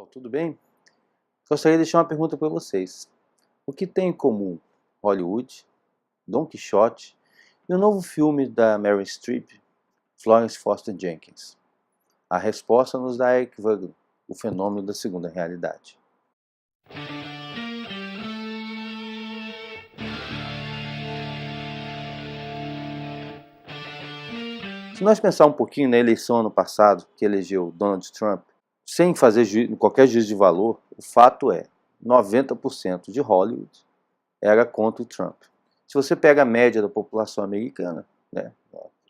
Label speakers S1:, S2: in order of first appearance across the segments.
S1: Pessoal, tudo bem? Gostaria de deixar uma pergunta para vocês. O que tem em comum Hollywood, Don Quixote e o novo filme da Meryl Streep, Florence Foster Jenkins? A resposta nos dá Eric Voegelin, o fenômeno da segunda realidade. Se nós pensar um pouquinho na eleição ano passado, que elegeu Donald Trump, sem fazer qualquer juízo de valor, o fato é 90% de Hollywood era contra o Trump. Se você pega a média da população americana, né,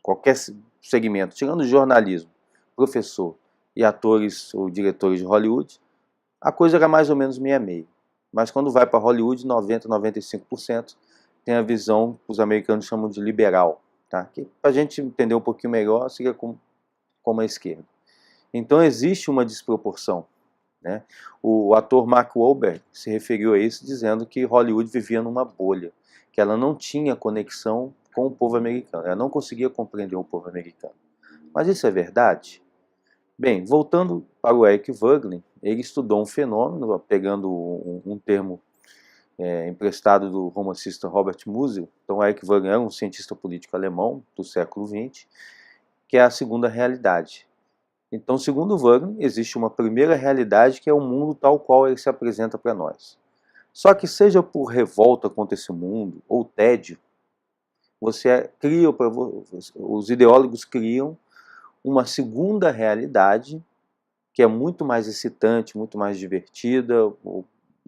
S1: qualquer segmento, tirando jornalismo, professor e atores ou diretores de Hollywood, a coisa era mais ou menos meia-meia. Mas quando vai para Hollywood, 90, 95% tem a visão que os americanos chamam de liberal. Tá? Que, para a gente entender um pouquinho melhor, seria como a esquerda. Então existe uma desproporção. Né? O ator Mark Wahlberg se referiu a isso dizendo que Hollywood vivia numa bolha, que ela não tinha conexão com o povo americano, ela não conseguia compreender o povo americano. Mas isso é verdade? Bem, voltando para o Eric Voegelin, ele estudou um fenômeno, pegando um termo emprestado do romancista Robert Musil. Então Eric Voegelin é um cientista político alemão do século XX, que é a segunda realidade. Então, segundo Voegelin, existe uma primeira realidade que é o mundo tal qual ele se apresenta para nós. Só que seja por revolta contra esse mundo ou tédio, os ideólogos criam uma segunda realidade que é muito mais excitante, muito mais divertida,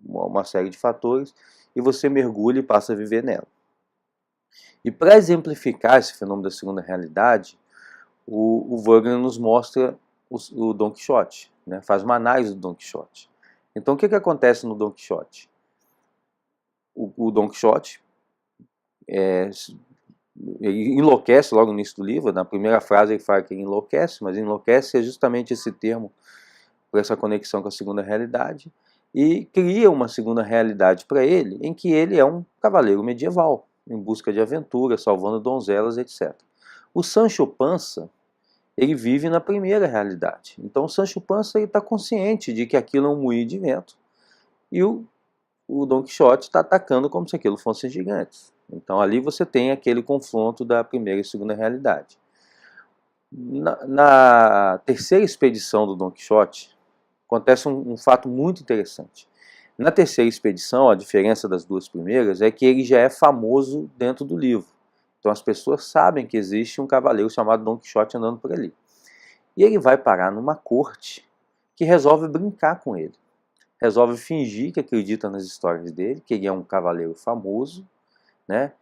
S1: uma série de fatores, e você mergulha e passa a viver nela. E para exemplificar esse fenômeno da segunda realidade, o Voegelin nos mostra o Don Quixote, né? Faz uma análise do Don Quixote. Então o que acontece no Don Quixote? O Don Quixote ele enlouquece logo no início do livro, na primeira frase ele fala que ele enlouquece, mas enlouquece é justamente esse termo, por essa conexão com a segunda realidade, e cria uma segunda realidade para ele, em que ele é um cavaleiro medieval, em busca de aventura, salvando donzelas, etc. O Sancho Panza, ele vive na primeira realidade. Então o Sancho Panza está consciente de que aquilo é um moinho de vento, e o Don Quixote está atacando como se aquilo fossem gigantes. Então ali você tem aquele confronto da primeira e segunda realidade. Na terceira expedição do Don Quixote, acontece um fato muito interessante. Na terceira expedição, a diferença das duas primeiras é que ele já é famoso dentro do livro. Então as pessoas sabem que existe um cavaleiro chamado Don Quixote andando por ali. E ele vai parar numa corte que resolve brincar com ele. Resolve fingir que acredita nas histórias dele, que ele é um cavaleiro famoso, né?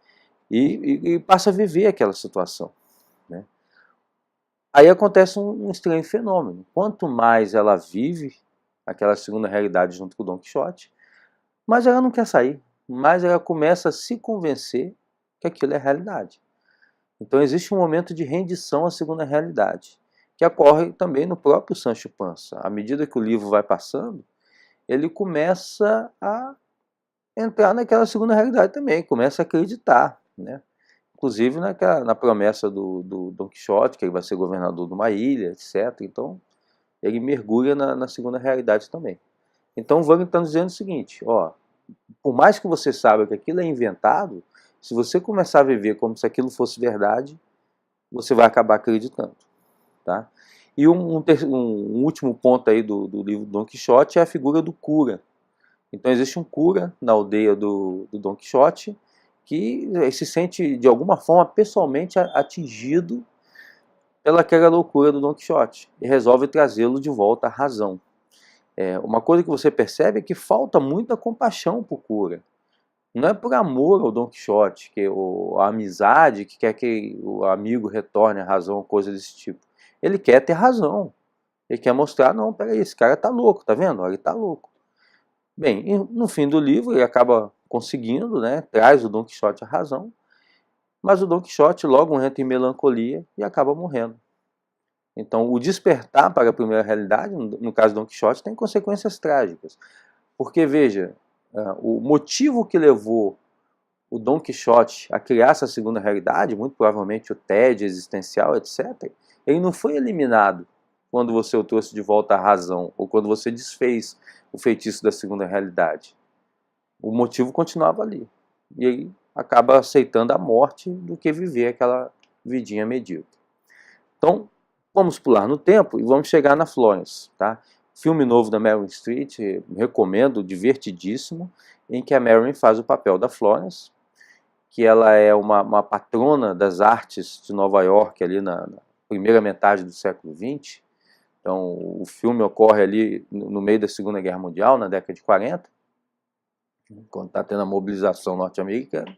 S1: E passa a viver aquela situação. Né? Aí acontece um estranho fenômeno. Quanto mais ela vive aquela segunda realidade junto com o Don Quixote, mais ela não quer sair, mais ela começa a se convencer que aquilo é realidade. Então existe um momento de rendição à segunda realidade, que ocorre também no próprio Sancho Panza. À medida que o livro vai passando, ele começa a entrar naquela segunda realidade também, começa a acreditar, né? Inclusive na promessa do Don Quixote, que ele vai ser governador de uma ilha, etc. Então ele mergulha na segunda realidade também. Então o Voegelin está dizendo o seguinte, ó, por mais que você saiba que aquilo é inventado, se você começar a viver como se aquilo fosse verdade, você vai acabar acreditando. Tá? E um último ponto aí do livro Don Quixote é a figura do cura. Então existe um cura na aldeia do Don Quixote que se sente de alguma forma pessoalmente atingido pelaquela loucura do Don Quixote e resolve trazê-lo de volta à razão. Uma coisa que você percebe é que falta muita compaixão por cura. Não é por amor ao Don Quixote, a amizade que quer que o amigo retorne à razão, coisa desse tipo. Ele quer ter razão. Ele quer mostrar, não, peraí, esse cara tá louco, tá vendo? Ele tá louco. Bem, no fim do livro ele acaba conseguindo, né? Traz o Don Quixote à razão, mas o Don Quixote logo entra em melancolia e acaba morrendo. Então o despertar para a primeira realidade, no caso do Don Quixote, tem consequências trágicas. Porque, veja, o motivo que levou o Don Quixote a criar essa segunda realidade, muito provavelmente o tédio existencial, etc., ele não foi eliminado quando você o trouxe de volta à razão, ou quando você desfez o feitiço da segunda realidade? O motivo continuava ali. E aí acaba aceitando a morte do que viver aquela vidinha medíocre. Então, vamos pular no tempo e vamos chegar na Florence, tá? Filme novo da Meryl Streep, recomendo, divertidíssimo, em que a Meryl faz o papel da Florence, que ela é uma patrona das artes de Nova York, ali na primeira metade do século XX. Então, o filme ocorre ali no meio da Segunda Guerra Mundial, na década de 40, quando está tendo a mobilização norte-americana.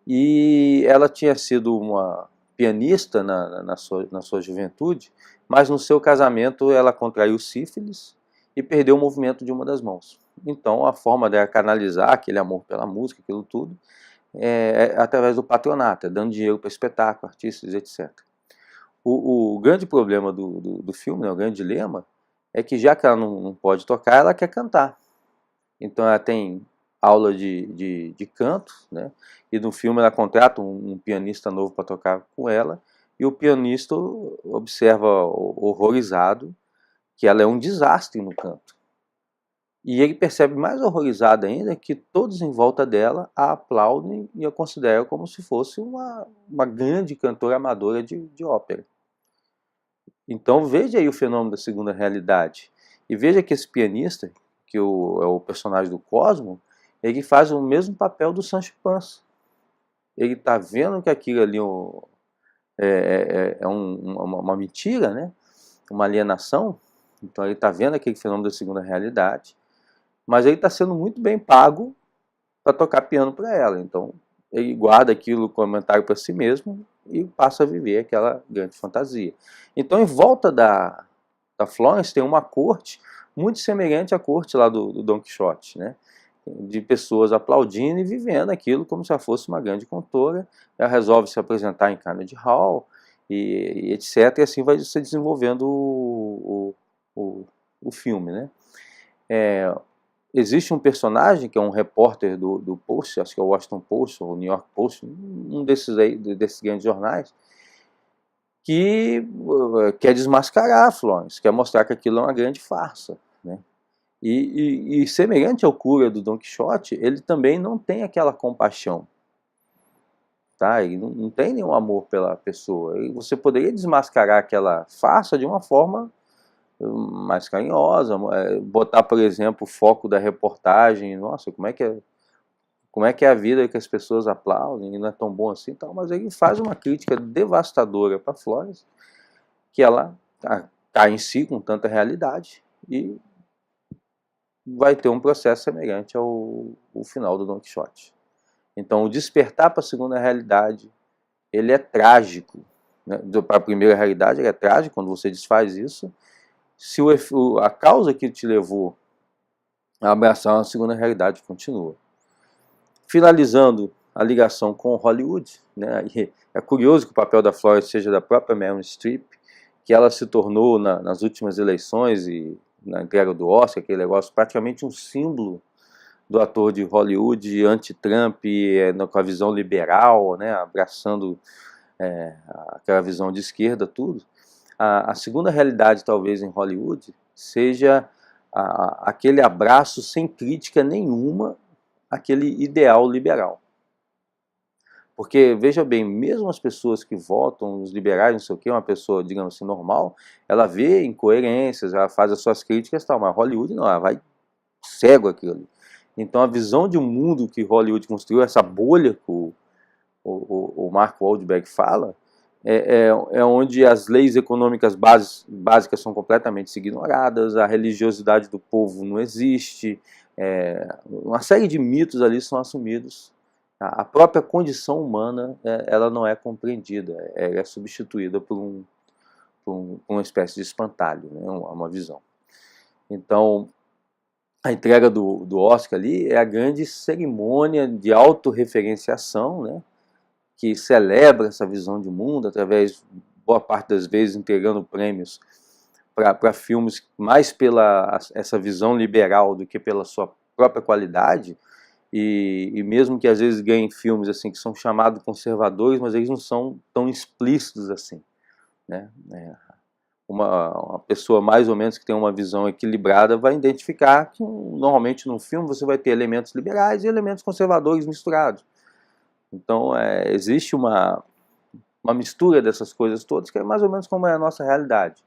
S1: E ela tinha sido uma pianista na sua juventude, mas no seu casamento ela contraiu sífilis e perdeu o movimento de uma das mãos. Então, a forma dela canalizar aquele amor pela música, aquilo tudo, é através do patronato, dando dinheiro para espetáculo, artistas, etc. O grande problema do filme, né, o grande dilema, é que já que ela não pode tocar, ela quer cantar. Então ela tem aula de canto, né, e no filme ela contrata um pianista novo para tocar com ela, e o pianista observa horrorizado que ela é um desastre no canto. E ele percebe mais horrorizado ainda que todos em volta dela a aplaudem e a consideram como se fosse uma grande cantora amadora de ópera. Então veja aí o fenômeno da segunda realidade. E veja que esse pianista, que é o personagem do Cosmo, ele faz o mesmo papel do Sancho Panza. Ele está vendo que aquilo ali é uma mentira, né? Uma alienação. Então ele está vendo aquele fenômeno da segunda realidade. Mas ele está sendo muito bem pago para tocar piano para ela. Então ele guarda aquilo, comentário para si mesmo, e passa a viver aquela grande fantasia. Então, em volta da Florence tem uma corte muito semelhante à corte lá do Don Quixote, né? De pessoas aplaudindo e vivendo aquilo como se ela fosse uma grande cantora. Ela resolve se apresentar em Carnegie Hall, e etc. E assim vai se desenvolvendo o filme, né? Existe um personagem que é um repórter do Post, acho que é o Washington Post ou o New York Post, um desses grandes jornais, que quer desmascarar a Florence, quer mostrar que aquilo é uma grande farsa, né? E semelhante ao cura do Don Quixote, ele também não tem aquela compaixão, tá? Ele não tem nenhum amor pela pessoa. E você poderia desmascarar aquela farsa de uma forma mais carinhosa, botar, por exemplo, o foco da reportagem, nossa, como é que é a vida que as pessoas aplaudem, e não é tão bom assim, tal, mas ele faz uma crítica devastadora para Florence, que ela está em si com tanta realidade, e vai ter um processo semelhante ao final do Don Quixote. Então, o despertar para a segunda realidade, ele é trágico, né? Para a primeira realidade, ele é trágico quando você desfaz isso. Se a causa que te levou a abraçar uma segunda realidade continua. Finalizando a ligação com Hollywood, né? E é curioso que o papel da Florence seja da própria Meryl Streep, que ela se tornou nas últimas eleições e na entrega do Oscar, aquele negócio, praticamente um símbolo do ator de Hollywood anti-Trump, com a visão liberal, né? Abraçando aquela visão de esquerda, tudo. A segunda realidade, talvez, em Hollywood, seja aquele abraço sem crítica nenhuma àquele ideal liberal. Porque, veja bem, mesmo as pessoas que votam, os liberais, não sei o que, uma pessoa, digamos assim, normal, ela vê incoerências, ela faz as suas críticas e tal, mas Hollywood não, ela vai cego aquilo ali. Então a visão de um mundo que Hollywood construiu, essa bolha que o Mark Wahlberg fala, é onde as leis econômicas básicas são completamente ignoradas, a religiosidade do povo não existe, uma série de mitos ali são assumidos. A própria condição humana ela não é compreendida, é substituída por uma espécie de espantalho, né, uma visão. Então, a entrega do Oscar ali é a grande cerimônia de autorreferenciação, né, que celebra essa visão de mundo, através, boa parte das vezes, entregando prêmios para filmes mais pela essa visão liberal do que pela sua própria qualidade, e mesmo que às vezes ganhem filmes assim que são chamados conservadores, mas eles não são tão explícitos assim, né? uma pessoa mais ou menos que tem uma visão equilibrada vai identificar que normalmente num filme você vai ter elementos liberais e elementos conservadores misturados. Então existe uma mistura dessas coisas todas que é mais ou menos como é a nossa realidade.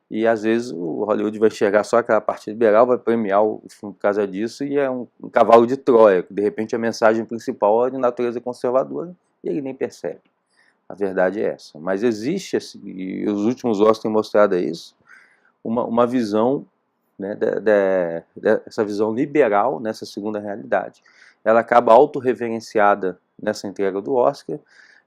S1: E às vezes o Hollywood vai enxergar só aquela parte liberal, vai premiar o filme por causa disso, e é um cavalo de Troia, que de repente a mensagem principal é de natureza conservadora, e ele nem percebe. A verdade é essa. Mas existe, e os últimos Oscars têm mostrado isso, uma visão, né, essa visão liberal nessa segunda realidade. Ela acaba autorreverenciada nessa entrega do Oscar,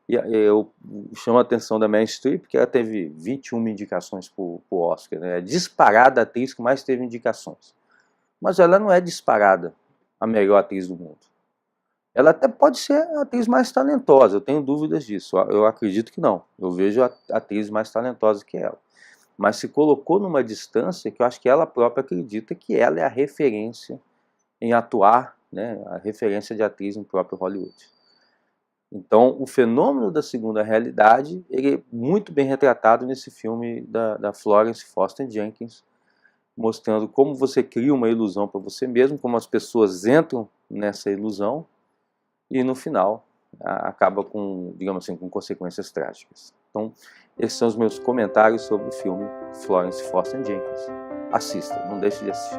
S1: e eu chamo a atenção da Meryl Streep, que ela teve 21 indicações para o Oscar, né? É disparada a atriz que mais teve indicações. Mas ela não é disparada a melhor atriz do mundo. Ela até pode ser a atriz mais talentosa, eu tenho dúvidas disso. Eu acredito que não. Eu vejo a atriz mais talentosa que ela. Mas se colocou numa distância que eu acho que ela própria acredita que ela é a referência em atuar, né? A referência de atriz no próprio Hollywood. Então, o fenômeno da segunda realidade, ele é muito bem retratado nesse filme da Florence Foster Jenkins, mostrando como você cria uma ilusão para você mesmo, como as pessoas entram nessa ilusão e no final acaba com, digamos assim, com consequências trágicas. Então, esses são os meus comentários sobre o filme Florence Foster Jenkins. Assista, não deixe de assistir.